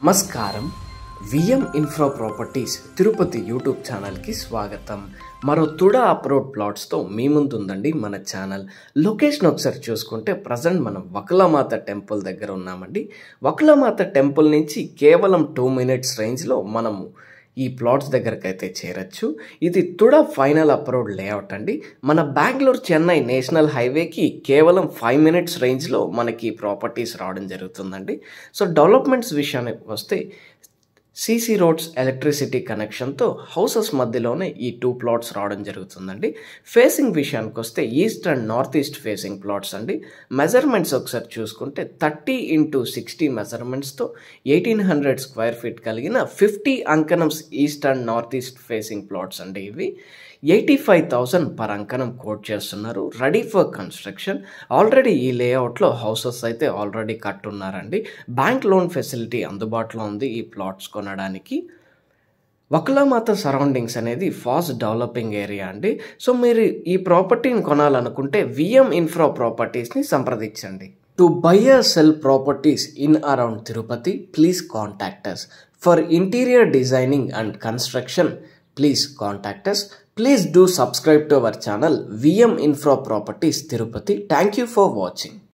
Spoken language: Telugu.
నమస్కారం. VM infra properties Tirupati YouTube ఛానల్కి స్వాగతం. మరో తుడా అప్రోడ్ ప్లాట్స్తో మీ ముందు ఉందండి మన ఛానల్. లొకేషన్ ఒకసారి చూసుకుంటే ప్రజెంట్ మనం వకులామాత టెంపుల్ దగ్గర ఉన్నామండి. వకులామాత టెంపుల్ నుంచి కేవలం 2 minutes రేంజ్లో మనము ఈ ప్లాట్స్ దగ్గరకు అయితే చేరచ్చు. ఇది తుడా ఫైనల్ అప్రోడ్ లేఅవుట్ అండి. మన బెంగళూరు చెన్నై నేషనల్ హైవేకి కేవలం 5 minutes రేంజ్లో మనకి ప్రాపర్టీస్ రావడం జరుగుతుందండి. సో డెవలప్మెంట్స్ విషయానికి వస్తే సీసీ రోడ్స్, ఎలక్ట్రిసిటీ కనెక్షన్తో హౌసెస్ మధ్యలోనే ఈ 2 plots రావడం జరుగుతుందండి. ఫేసింగ్ విషయానికి వస్తే east and north east facing plots అండి. మెజర్మెంట్స్ ఒకసారి చూసుకుంటే 30x60 మెజర్మెంట్స్తో 1800 square feet కలిగిన 50 అంకణమ్స్ east and north east facing plots అండి. ఇవి 85,000 per అంకణం కోట్ చేస్తున్నారు. Ready for construction. ఆల్రెడీ ఈ లేఅవుట్లో హౌసెస్ అయితే ఆల్రెడీ కట్టున్నారండి. బ్యాంక్ లోన్ ఫెసిలిటీ అందుబాటులో ఉంది ఈ ప్లాట్స్ కొనడానికి. వకులామాత సరౌండింగ్స్ అనేది ఫాస్ట్ డెవలపింగ్ ఏరియా అండి. సో మీరు ఈ ప్రాపర్టీని కొనాలనుకుంటే విఎం ఇన్ఫ్రా ప్రాపర్టీస్ని సంప్రదించండి. To buy or sell properties in around Tirupati, please contact us. For interior designing and construction, please contact us. Please do subscribe to our channel VM Infra Properties Tirupati. Thank you for watching.